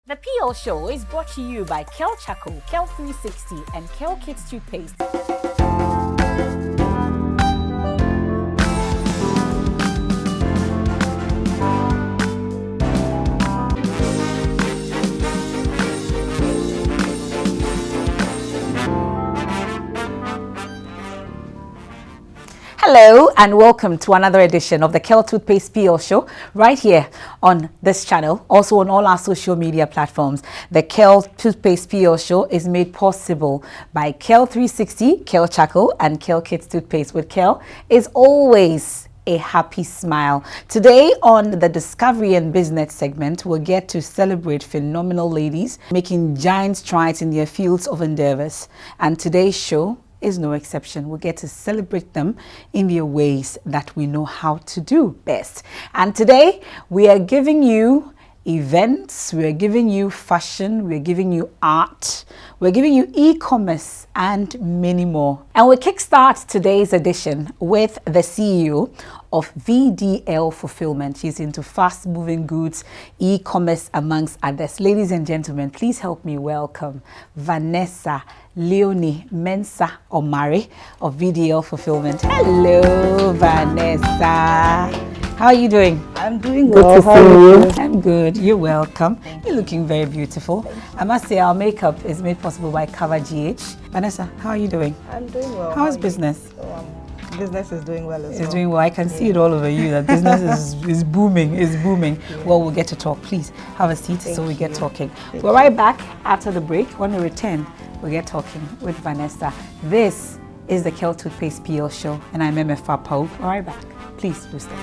The PL Show is brought to you by Kel Chaco, Kel 360, and Kel Kids Toothpaste. Hello and welcome to another edition of the Kel Toothpaste PL Show right here on this channel, also on all our social media platforms. The Kel Toothpaste PL Show is made possible by Kel 360, Kel Chaco, and Kel Kids Toothpaste. With Kel is always a happy smile. Today on the Discovery and Business segment, we'll get to celebrate phenomenal ladies making giant strides in their fields of endeavors. And today's show is no exception. We'll get to celebrate them in their ways that we know how to do best. And today we are giving you events, we're giving you fashion, we're giving you art, we're giving you e-commerce and many more. And we kickstart today's edition with the CEO of VDL Fulfilment. She's into fast-moving goods, e-commerce, amongst others. Ladies and gentlemen, please help me welcome Vanessa Leonie Mensah Omari of VDL Fulfilment. Hello, Vanessa. How are you doing? I'm doing good well. How are you? I'm good. You're welcome. You're looking very beautiful. I must say our makeup is made possible by Cover GH. Vanessa, how are you doing? I'm doing well. How is business? Business is doing well as well. It's doing well. I can see it all over you that business is booming. It's booming. Yeah. Well, we'll get to talk. Please have a seat so we get talking. We're right back after the break. When we return, we'll get talking with Vanessa. This is the Kel Toothpaste PL Show, and I'm Emefa Apawu. We're right back. Please do stay.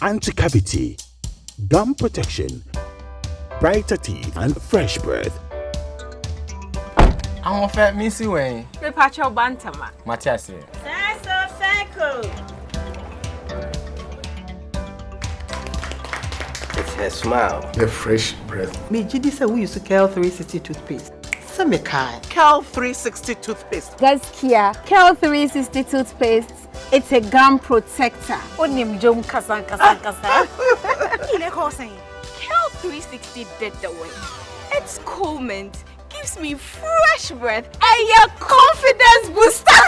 Anti-cavity, gum protection, brighter teeth, and fresh breath. I want to miss you way. Me pacho bantama. Matias. It's her smile. The fresh breath. Me Jidi say we use Kel 360 toothpaste. Some kind. Kel 360 toothpaste. Gaskia, Kel 360 toothpaste. It's a gum protector. Onim jom kasan. Kel 360 did the way. It's cool mint. Gives me fresh breath and your confidence booster.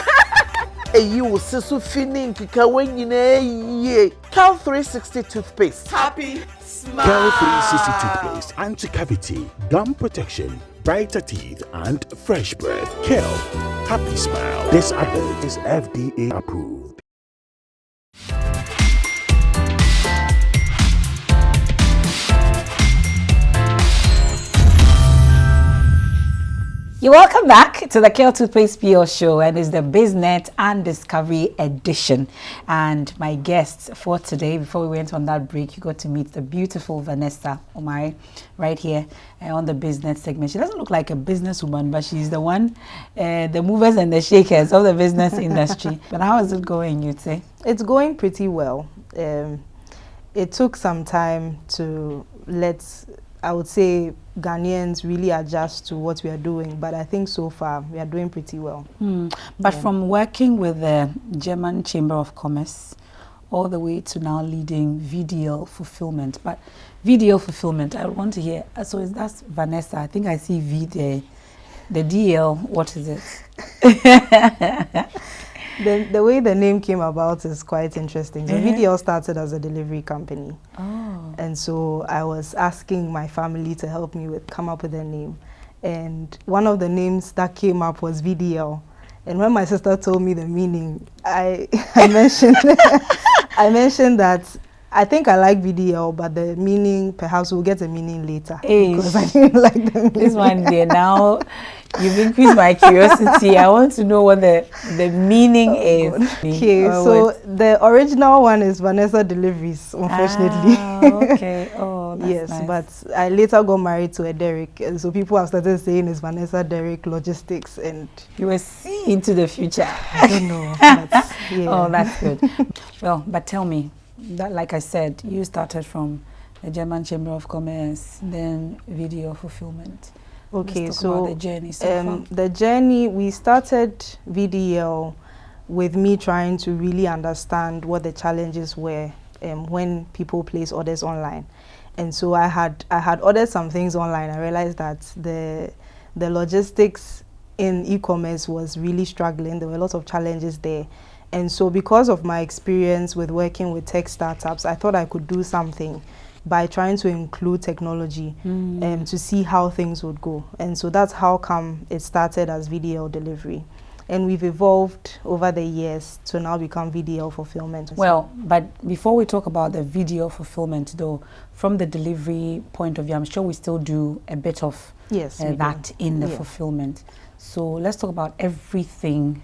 And you will see so feeling when you know Kel 360 toothpaste. Happy smile. Kel 360 toothpaste, anti-cavity, gum protection, brighter teeth, and fresh breath. Kel, happy smile. This advert is FDA approved. You're welcome back to the Kel Toothpaste PL Show, and it's the Business and Discovery edition. And my guests for today, before we went on that break, you got to meet the beautiful Vanessa Omari right here on the business segment. She doesn't look like a businesswoman, but she's the one, the movers and the shakers of the business industry. But how is it going, you'd say? It's going pretty well. It took some time to I would say, Ghanaians really adjust to what we are doing, but I think so far we are doing pretty well. But from working with the German Chamber of Commerce all the way to now leading VDL Fulfilment. But VDL Fulfilment, I want to hear, so is that Vanessa? I think I see V there. The DL, what is it? The way the name came about is quite interesting. So VDL started as a delivery company. And so I was asking my family to help me come up with a name. And one of the names that came up was VDL. And when my sister told me the meaning, I mentioned I mentioned that I think I like VDL, but the meaning, perhaps we'll get a meaning later. Because I didn't like the meaning. This one there, now you've increased my curiosity. I want to know what the meaning is. Okay, so the original one is Vanessa Deliveries, unfortunately. Okay, that's yes, nice. But I later got married to a Derek, and so people have started saying it's Vanessa Derek Logistics, and you were seeing into the future. I don't know. But, yeah. Oh, that's good. Well, but tell me, that, like I said, you started from the German Chamber of Commerce, then VDL Fulfilment. Okay, Let's talk about the journey so far. The journey, we started VDL with me trying to really understand what the challenges were when people place orders online. And so I had ordered some things online. I realized that the logistics in e-commerce was really struggling. There were a lot of challenges there. And so because of my experience with working with tech startups, I thought I could do something by trying to include technology to see how things would go. And so that's how come it started as VDL Delivery. And we've evolved over the years to now become VDL Fulfilment. Well, but before we talk about the VDL Fulfilment, though, from the delivery point of view, I'm sure we still do a bit of that in the fulfillment. So let's talk about everything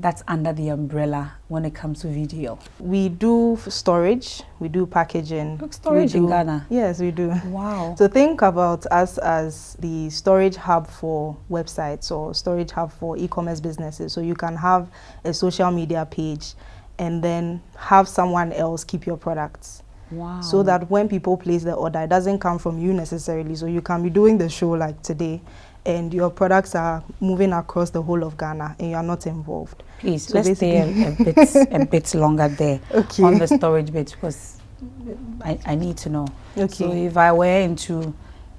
that's under the umbrella when it comes to VDL. We do storage, we do packaging. Look, storage in Ghana? Yes, we do. Wow. So think about us as the storage hub for websites or storage hub for e-commerce businesses. So you can have a social media page and then have someone else keep your products. Wow. So that when people place the order, it doesn't come from you necessarily. So you can be doing the show like today, and your products are moving across the whole of Ghana and you are not involved. Please, so let's stay a bit longer there on the storage bit, because I need to know. Okay. So if I were into,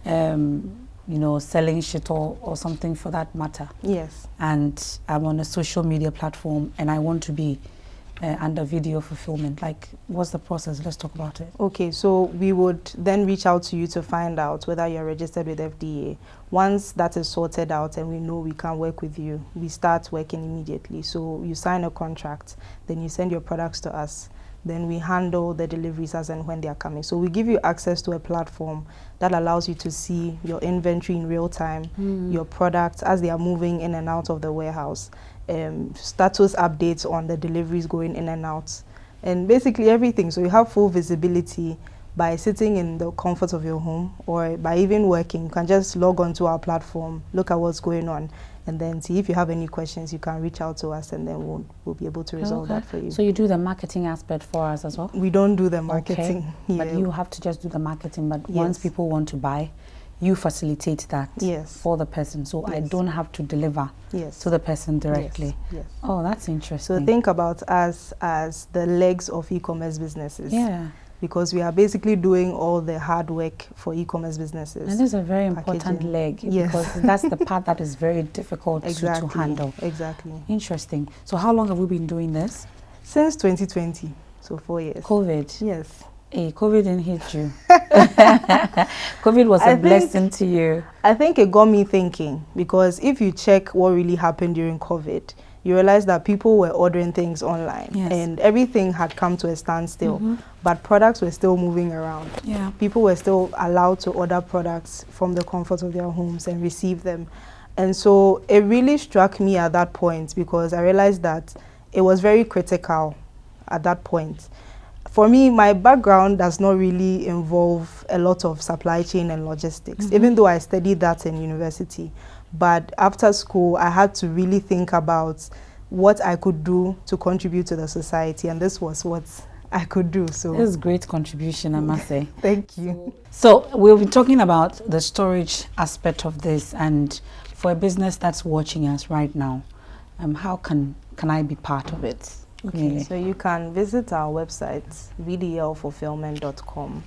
selling shit or something for that matter. Yes. And I'm on a social media platform and I want to be under VDL Fulfilment, like, what's the process? Let's talk about it. Okay, so we would then reach out to you to find out whether you're registered with FDA. Once that is sorted out and we know we can work with you, we start working immediately. So you sign a contract, then you send your products to us. Then we handle the deliveries as and when they are coming. So we give you access to a platform that allows you to see your inventory in real time, your products as they are moving in and out of the warehouse, status updates on the deliveries going in and out, and basically everything. So you have full visibility by sitting in the comfort of your home, or by even working. You can just log on to our platform, look at what's going on, and then see if you have any questions. You can reach out to us and then we'll be able to resolve that for you. So you do the marketing aspect for us as well? We don't do the marketing. Okay. But you have to just do the marketing. But once people want to buy, you facilitate that for the person. So I don't have to deliver to the person directly. Yes. Oh, that's interesting. So think about us as the legs of e-commerce businesses. Yeah. Because we are basically doing all the hard work for e-commerce businesses. And this is a very important leg, because that's the part that is very difficult to handle. Exactly. Interesting. So how long have we been doing this? Since 2020, so 4 years. COVID? Yes. Hey, COVID didn't hit you. COVID was a blessing to you. I think it got me thinking, because if you check what really happened during COVID, you realize that people were ordering things online and everything had come to a standstill, but products were still moving around. Yeah. People were still allowed to order products from the comfort of their homes and receive them. And so it really struck me at that point, because I realized that it was very critical at that point. For me, my background does not really involve a lot of supply chain and logistics, even though I studied that in university. But after school, I had to really think about what I could do to contribute to the society, and this was what I could do. So this is great contribution, I must say. Thank you. So we'll be talking about the storage aspect of this, and for a business that's watching us right now, how can I be part of it? Okay, really? So you can visit our website, vdlfulfillment.com,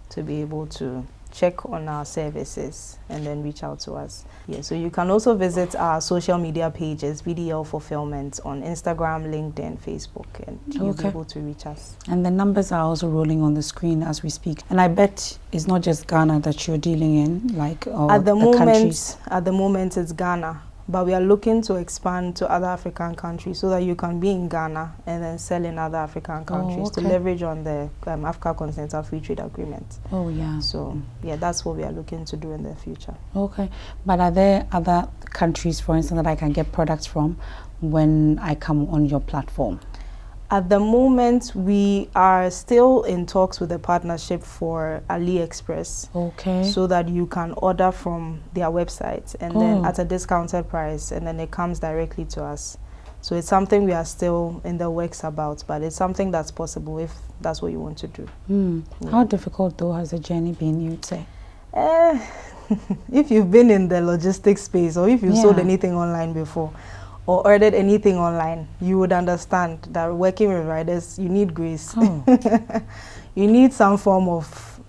to be able to check on our services and then reach out to us. Yeah, so you can also visit our social media pages, VDL Fulfillment, on Instagram, LinkedIn, Facebook, and you'll be able to reach us. And the numbers are also rolling on the screen as we speak. And I bet it's not just Ghana that you're dealing in, like at the moment, countries. At the moment, it's Ghana. But we are looking to expand to other African countries so that you can be in Ghana and then sell in other African countries to leverage on the Africa Continental Free Trade Agreement. Oh, yeah. So, yeah, that's what we are looking to do in the future. Okay. But are there other countries, for instance, that I can get products from when I come on your platform? At the moment, we are still in talks with a partnership for AliExpress. Okay. So that you can order from their website and then at a discounted price, and then it comes directly to us. So it's something we are still in the works about, but it's something that's possible if that's what you want to do. Yeah. How difficult, though, has the journey been, you'd say? If you've been in the logistics space, or if you've sold anything online before, or ordered anything online, you would understand that working with riders, you need grace. Oh. You need some form of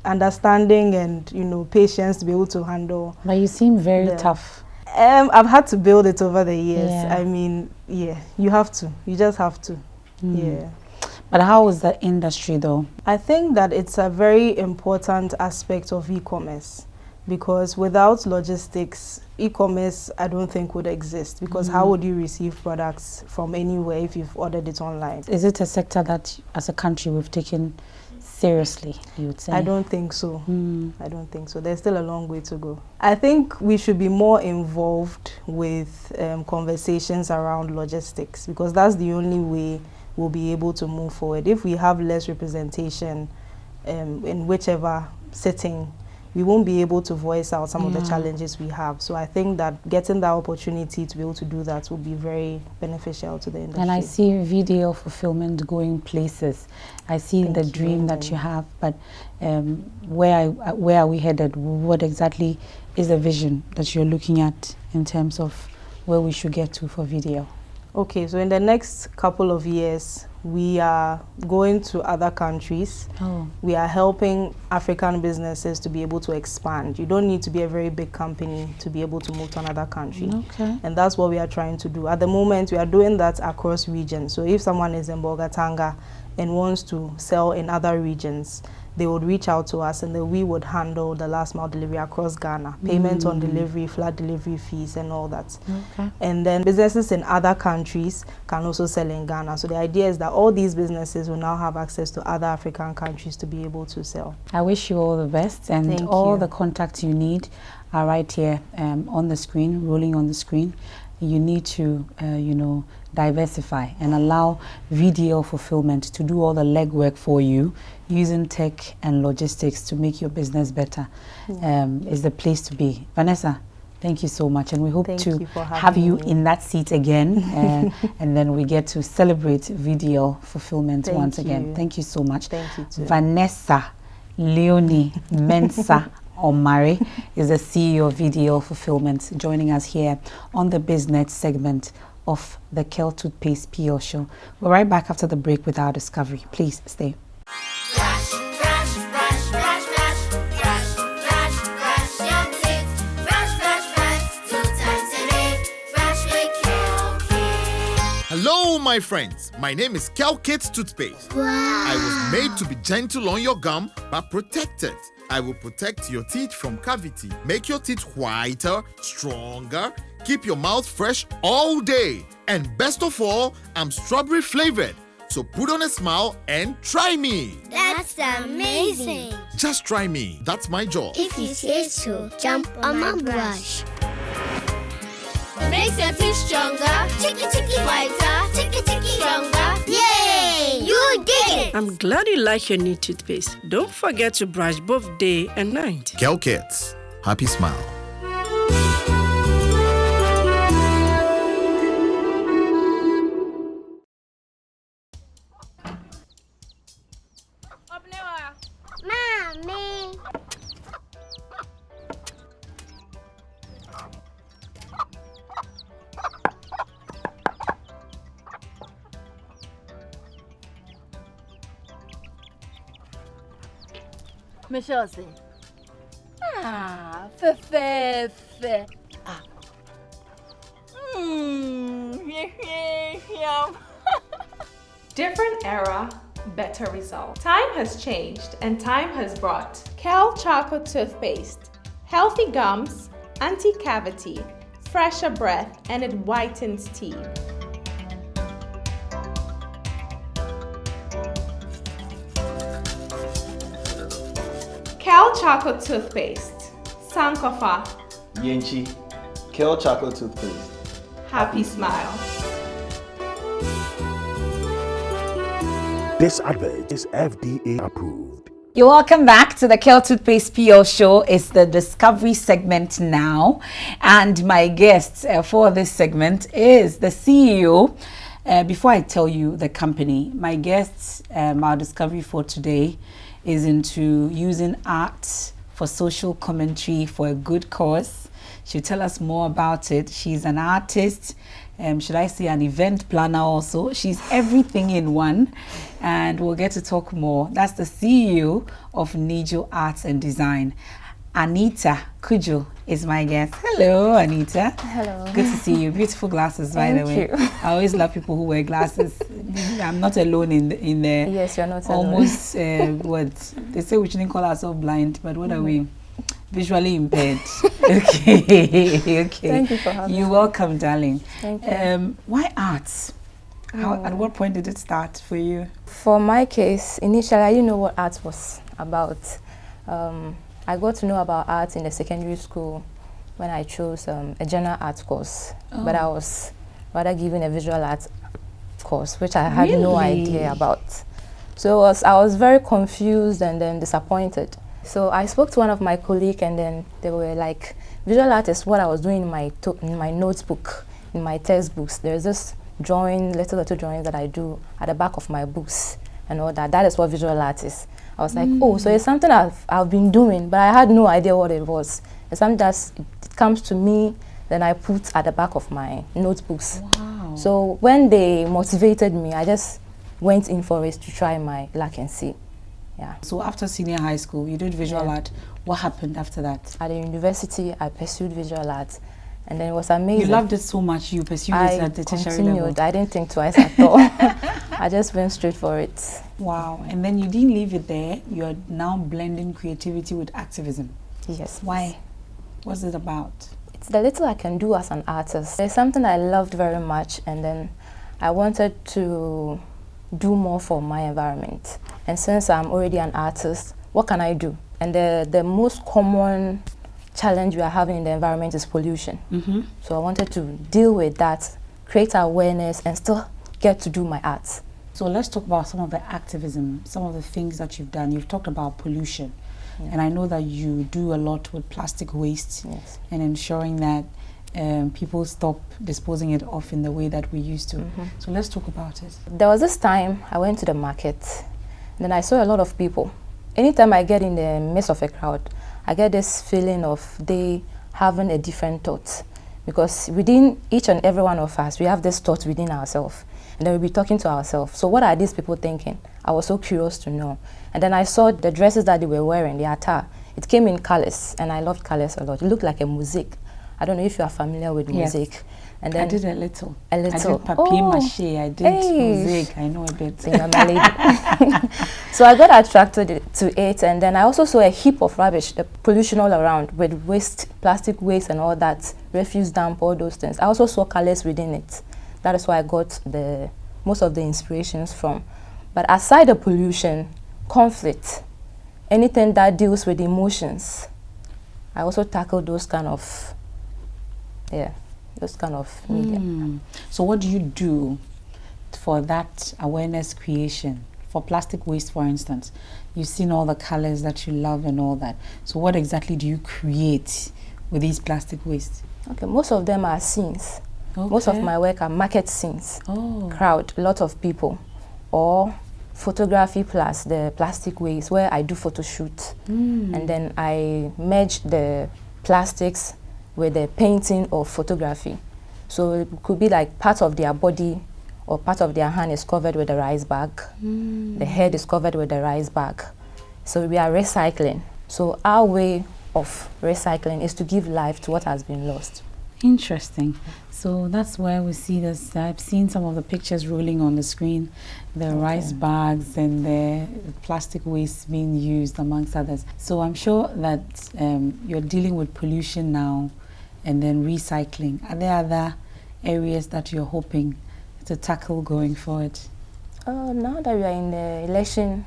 understanding and, you know, patience to be able to handle. But you seem very tough. I've had to build it over the years. Yeah. I mean, yeah, you have to. You just have to. Yeah. But how is the industry though? I think that it's a very important aspect of e-commerce, because without logistics, e-commerce I don't think would exist, because how would you receive products from anywhere if you've ordered it online? Is it a sector that as a country we've taken seriously, you would say? I don't think so. I don't think so. There's still a long way to go. I think we should be more involved with conversations around logistics, because that's the only way we'll be able to move forward. If we have less representation in whichever setting, we won't be able to voice out some of the challenges we have. So I think that getting that opportunity to be able to do that will be very beneficial to the industry. And I see VDL Fulfilment going places. I see the dream that you have, but where are we headed? What exactly is the vision that you're looking at in terms of where we should get to for VDL? Okay, so in the next couple of years, we are going to other countries. We are helping African businesses to be able to expand. You don't need to be a very big company to be able to move to another country. Okay. And that's what we are trying to do. At the moment, we are doing that across regions. So if someone is in Bogatanga and wants to sell in other regions, they would reach out to us, and then we would handle the last mile delivery across Ghana, payment on delivery, flat delivery fees and all that. Okay. And then businesses in other countries can also sell in Ghana. So the idea is that all these businesses will now have access to other African countries to be able to sell. I wish you all the best, and Thank all you. the contacts you need are right here on the screen, rolling on the screen. You need to, you know, diversify and allow VDL Fulfilment to do all the legwork for you, using tech and logistics to make your business better. Is the place to be. Vanessa, thank you so much, and we hope to have you in that seat again, and then we get to celebrate VDL Fulfilment once again. Thank you so much. Thank you too. Vanessa Leonie Mensah Omari is the CEO of VDL Fulfilment, joining us here on the Business segment of the Kel Toothpaste PL show. We're right back after the break with our discovery. Please stay. Hello, my friends. My name is Kel Kids Toothpaste. Wow. I was made to be gentle on your gum, but protected. I will protect your teeth from cavity, make your teeth whiter, stronger, keep your mouth fresh all day. And best of all, I'm strawberry flavored. So put on a smile and try me. That's amazing. Just try me. That's my job. If you say so, jump on my brush. Makes your teeth stronger, chicky chicky whiter, chicky chicky stronger. Yay! You did it! I'm glad you like your new toothpaste. Don't forget to brush both day and night. Kel Kids, happy smile. Mommy! Michelle say, fe. Yum. Different era, better result. Time has changed and time has brought Kel Charcoal Toothpaste. Healthy gums, anti-cavity, fresher breath, and it whitens teeth. Kel Charcoal Toothpaste. Sankofa. Yenchi, Kel Chocolate Toothpaste. Happy smile. This advert is FDA approved. You're welcome back to the Kel Toothpaste PL show. It's the discovery segment now, and my guest for this segment is the CEO. Before I tell you the company, my guest, our discovery for today is into using art for social commentary for a good cause. She'll tell us more about it. She's an artist, should I say an event planner also. She's everything in one, and we'll get to talk more. That's the CEO of Nijo Arts and Design. Anita Cudjoe is my guest. Hello, Anita. Hello. Good to see you. Beautiful glasses, by the way. Thank you. I always love people who wear glasses. I'm not alone in there. Yes, you're not almost, alone. What? They say we shouldn't call ourselves blind, but what are we? Visually impaired. Okay. Thank you for having me. You're welcome, darling. Thank you. Why arts? At what point did it start for you? For my case, initially I didn't know what art was about. I got to know about art in the secondary school when I chose a general art course, but I was rather given a visual art course, which I had no idea about. So I was very confused and then disappointed. So I spoke to one of my colleagues, and then they were like, visual art is what I was doing in my notebook, in my textbooks. There's this drawing, little drawings that I do at the back of my books and all that. That is what visual art is. I was like, oh, so it's something I've been doing, but I had no idea what it was. It's something that it comes to me, then I put at the back of my notebooks. Wow. So when they motivated me, I just went in for it to try my luck and see. Yeah. So after senior high school, you did visual art. What happened after that? At the university, I pursued visual art, and then it was amazing. You loved it so much, you pursued it at the tertiary level. I didn't think twice at all. I just went straight for it. Wow. And then you didn't leave it there. You are now blending creativity with activism. Yes. Why? What's it about? It's the little I can do as an artist. There's something I loved very much, and then I wanted to do more for my environment. And since I'm already an artist, what can I do? And the most common challenge we are having in the environment is pollution. So I wanted to deal with that, create awareness, and still get to do my art. So let's talk about some of the activism, some of the things that you've done. You've talked about pollution, and I know that you do a lot with plastic waste and ensuring that people stop disposing it off in the way that we used to. So let's talk about it. There was this time I went to the market, and then I saw a lot of people. Anytime I get in the midst of a crowd, I get this feeling of they having a different thought, because within each and every one of us, we have this thought within ourselves, and then we'll be talking to ourselves. So what are these people thinking? I was so curious to know. And then I saw the dresses that they were wearing, the attire. It came in colors, and I loved colors a lot. It looked like a mosaic. I don't know if you are familiar with mosaic. And then I did a little. A little. I did papier-mâché. I did mosaic. I know a bit. So I got attracted to it, and then I also saw a heap of rubbish, the pollution all around, with waste, plastic waste and all that, refuse dump, all those things. I also saw colors within it. That is where I got most of the inspirations from. But aside the pollution, conflict, anything that deals with emotions, I also tackled those kind of media. So what do you do for that awareness creation? For plastic waste, for instance, you've seen all the colors that you love and all that. So what exactly do you create with these plastic waste? Okay, most of them are scenes. Most of my work are market scenes. Crowd, a lot of people. Or photography plus the plastic waste, where I do photo shoot. And then I merge the plastics with the painting or photography. So it could be like part of their body or part of their hand is covered with a rice bag. The head is covered with a rice bag. So we are recycling. So our way of recycling is to give life to what has been lost. Interesting. So that's where we see this. I've seen some of the pictures rolling on the screen, the rice bags and the plastic waste being used amongst others. So I'm sure that you're dealing with pollution now and then recycling. Are there other areas that you're hoping to tackle going forward? Now that we are in the election,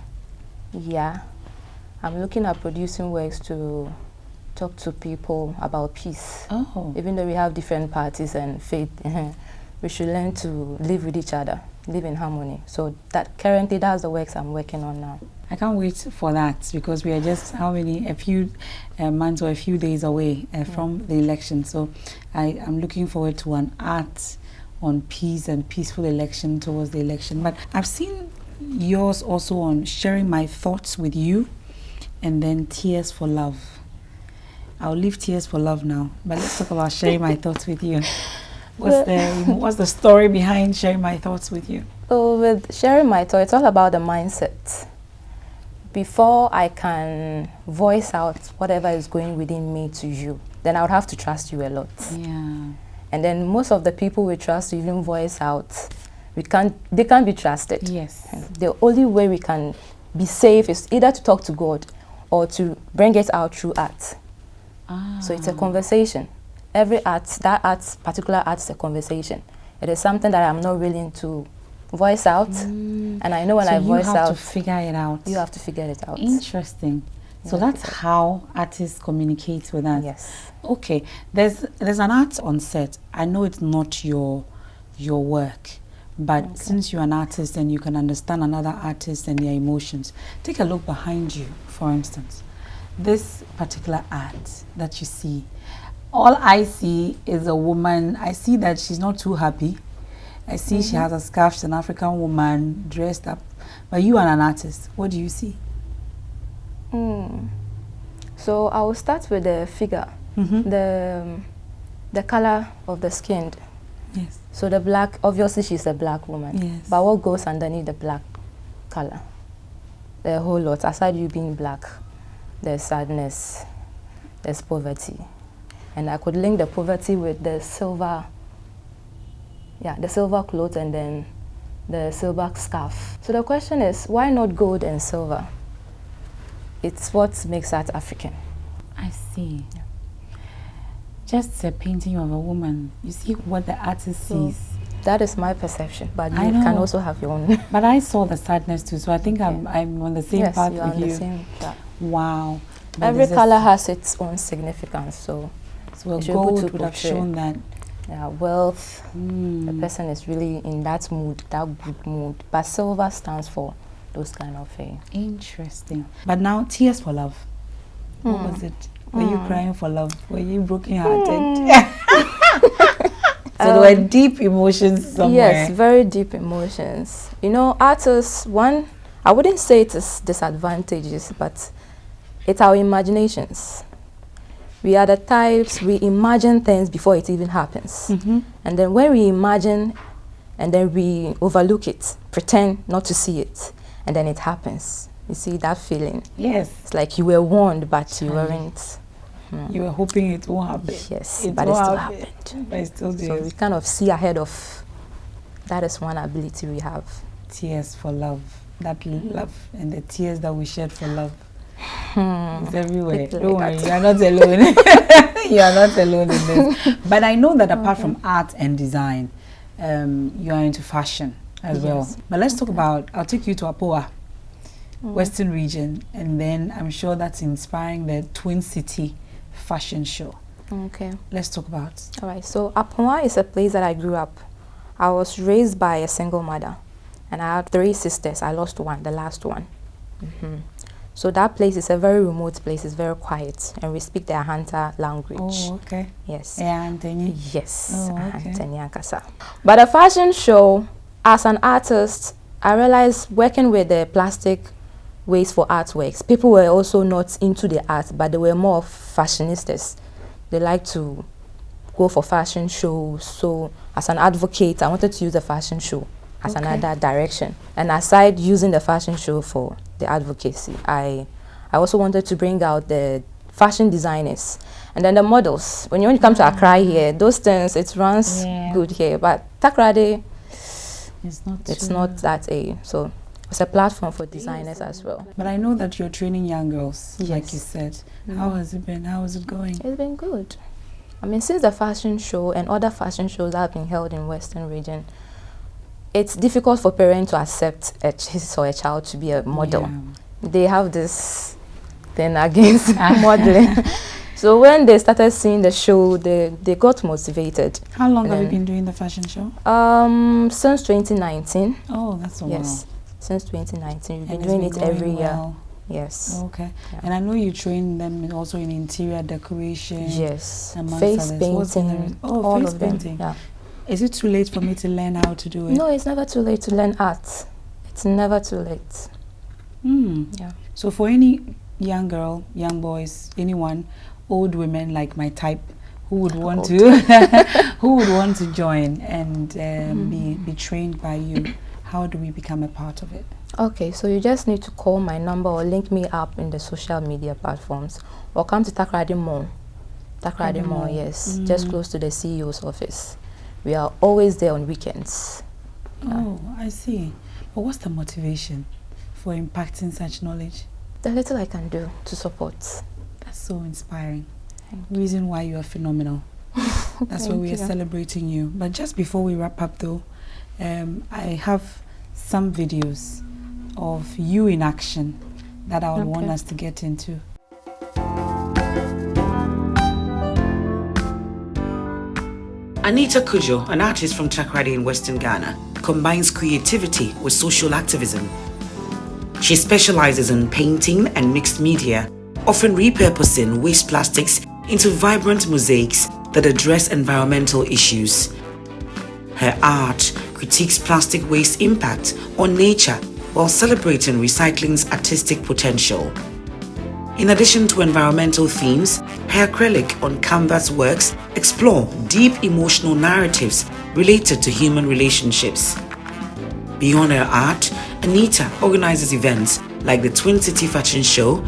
I'm looking at producing works to talk to people about peace. Even though we have different parties and faith, we should learn to live with each other, live in harmony. So currently that's the works I'm working on now. I can't wait for that, because we are just a few months or a few days away from the election. So I'm looking forward to an art on peace and peaceful election towards the election. But I've seen yours also on sharing my thoughts with you, and then Tears for Love. I'll leave Tears for Love now, but let's talk about sharing my thoughts with you. What's the story behind sharing my thoughts with you? Oh, with sharing my thoughts, it's all about the mindset. Before I can voice out whatever is going within me to you, then I would have to trust you a lot. Yeah. And then most of the people we trust to even voice out, they can't be trusted. Yes. The only way we can be safe is either to talk to God or to bring it out through art. So it's a conversation. Every art, particular art is a conversation. It is something that I'm not willing to voice out, and I know when I voice out, you have to figure it out. You have to figure it out. Interesting. So that's how artists communicate with us. Yes. Okay. There's an art on set. I know it's not your work, but since you're an artist and you can understand another artist and their emotions, take a look behind you. For instance, this particular art that you see, all I see is a woman. I see that she's not too happy. I see she has a scarf. She's an African woman dressed up. But you are an artist. What do you see? So I will start with the figure, the color of the skin. Yes. So the black, obviously she's a black woman. Yes. But what goes underneath the black color? The whole lot. Aside you being black, there's sadness, there's poverty. And I could link the poverty with the silver, the silver cloth and then the silver scarf. So the question is, why not gold and silver? It's what makes art African. I see. Yeah. Just a painting of a woman. You see what the artist sees. That is my perception, but you can also have your own. But I saw the sadness too, so I think I'm on the same path with you. The same track. Wow. Every color has its own significance, so gold would have shown that. Yeah, wealth. The person is really in that mood, that good mood. But silver stands for those kind of things. Interesting. But now, Tears for Love. What was it? Were you crying for love? Were you broken-hearted? So there were deep emotions somewhere. Yes, very deep emotions. You know, artists, I wouldn't say it is disadvantages, but it's our imaginations. We are the types, we imagine things before it even happens. And then when we imagine, and then we overlook it, pretend not to see it, and then it happens. You see that feeling? Yes. It's like you were warned, but you weren't. You were hoping it won't happen. Yes, but it still happened. But it still did. So we kind of see ahead of, that is one ability we have. Tears for love. That love and the tears that we shed for love. It's everywhere. Don't worry, you are not alone. You are not alone in this. But I know that apart from art and design, you are into fashion as well. But let's talk about, I'll take you to Apawu, Western region, and then I'm sure that's inspiring the Twin City fashion show. Okay. Let's talk about. All right, so Apawu is a place that I grew up. I was raised by a single mother, and I had 3 sisters. I lost one, the last one. So that place is a very remote place. It's very quiet, and we speak the Ahanta language. Oh, okay. Yes. Yes. Oh, okay. But the fashion show, as an artist, I realized working with the plastic waste for artworks, people were also not into the art, but they were more fashionistas. They like to go for fashion shows. So as an advocate, I wanted to use the fashion show as another direction. And aside using the fashion show for the advocacy, I also wanted to bring out the fashion designers and then the models. When you come to Accra here, those things, it runs good here. But Takrade, it's not that so it's a platform for designers as well. But I know that you're training young girls, like you said. How has it been? How is it going? It's been good. I mean, since the fashion show and other fashion shows have been held in Western region, it's difficult for parents to accept his or a child to be a model. They have this thing against modeling. So when they started seeing the show, they got motivated. How long have you been doing the fashion show? Since 2019. Oh, that's a while. Yes, since 2019. We've been doing it every year. Yes. Okay. Yeah. And I know you train them also in interior decoration. Yes. Face painting. All face painting. Yeah. Is it too late for me to learn how to do it? No, it's never too late to learn art. It's never too late. Yeah. So for any young girl, young boys, anyone, old women like my type, who would want to who would want to join and be trained by you, how do we become a part of it? Okay, so you just need to call my number or link me up in the social media platforms, or come to Takoradi Mall. Takoradi Mall, yes, just close to the CEO's office. We are always there on weekends. Oh, I see. But what's the motivation for impacting such knowledge? The little I can do to support. That's so inspiring. Reason why you are phenomenal. That's why we are celebrating you. But just before we wrap up though, I have some videos of you in action that I would want us to get into. Anita Cudjoe, an artist from Takoradi in Western Ghana, combines creativity with social activism. She specializes in painting and mixed media, often repurposing waste plastics into vibrant mosaics that address environmental issues. Her art critiques plastic waste impact on nature while celebrating recycling's artistic potential. In addition to environmental themes, her acrylic on canvas works explore deep emotional narratives related to human relationships. Beyond her art, Anita organizes events like the Twin City Fashion Show,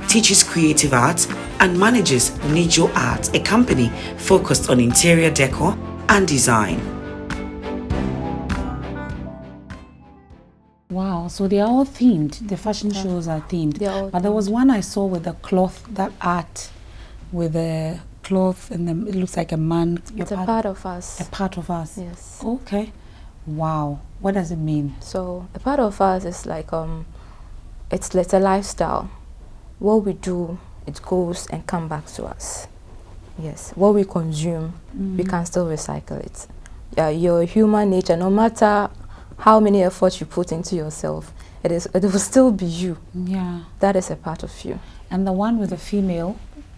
teaches creative art, and manages Nijo Art, a company focused on interior decor and design. Wow, so they are all themed. The fashion shows are themed. But there was one I saw with the cloth, that art with the cloth, and then it looks like a man. It's a part of us. A part of us. Yes. Okay. Wow. What does it mean? So a part of us is like it's a lifestyle. What we do, it goes and comes back to us. Yes. What we consume, we can still recycle it. Your human nature, no matter how many efforts you put into yourself, it will still be you. Yeah. That is a part of you. And the one with the female,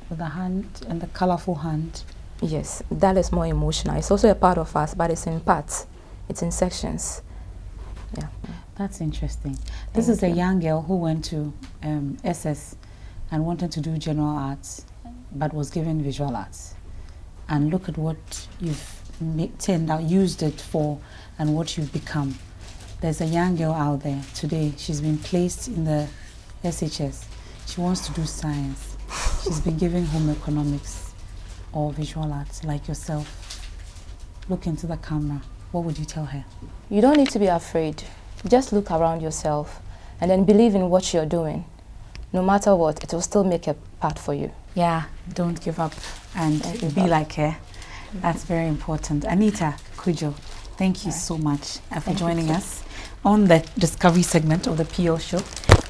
with the hand and the colorful hand. Yes, that is more emotional. It's also a part of us, but it's in parts. It's in sections. Yeah. That's interesting. This is a young girl who went to SS and wanted to do general arts, but was given visual arts. And look at what you've turned out, used it for, and what you've become. There's a young girl out there today. She's been placed in the SHS. She wants to do science. She's been given home economics or visual arts, like yourself. Look into the camera. What would you tell her? You don't need to be afraid. Just look around yourself and then believe in what you're doing. No matter what, it will still make a part for you. Yeah, don't give up and be like her. That's very important. Anita Cudjoe, thank you so much for joining us on the Discovery segment of the PL Show.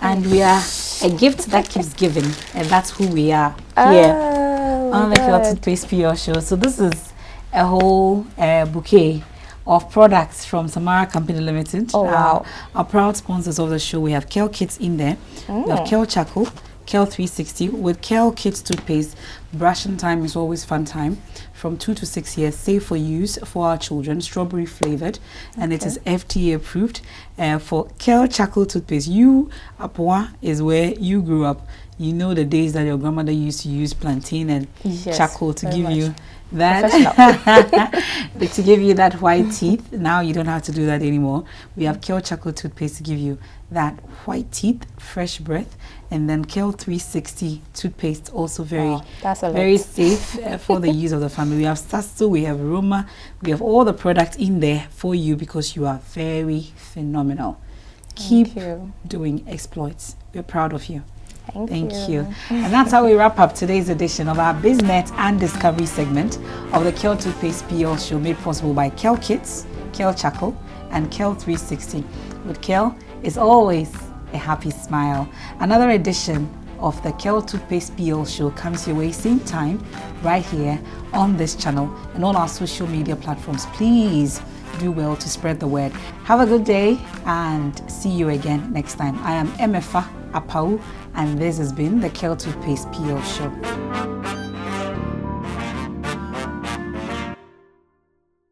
And we are a gift that keeps giving, and that's who we are here on the PL Toothpaste PL Show. So this is a whole bouquet of products from Samara Company Limited. Oh, wow. Our proud sponsors of the show. We have Kel Kits in there. We have Kel Charcoal, Kel 360. With Kel Kits toothpaste, brushing time is always fun time. From 2 to 6 years, safe for use for our children, strawberry flavored, and it is FDA approved. For Kel Charcoal toothpaste, Apawu is where you grew up. You know the days that your grandmother used to use plantain and charcoal to give you that to give you that white teeth. Now you don't have to do that anymore. We have Kel Charcoal toothpaste to give you that white teeth, fresh breath, and then Kel 360 toothpaste, also very safe for the use of the family. We have Sasto, we have Roma, we have all the products in there for you because you are very phenomenal. Keep doing exploits. We're proud of you. Thank you. And that's how we wrap up today's edition of our BizNet and Discovery segment of the Kel Toothpaste PL Show, made possible by Kel Kits, Kel Charcoal, and Kel 360. With Kel is always a happy smile. Another edition of the Kel Toothpaste PL Show comes your way same time right here on this channel and all our social media platforms. Please do well to spread the word. Have a good day and see you again next time. I am Emefa Apawu, and this has been the Kel Toothpaste PL Show.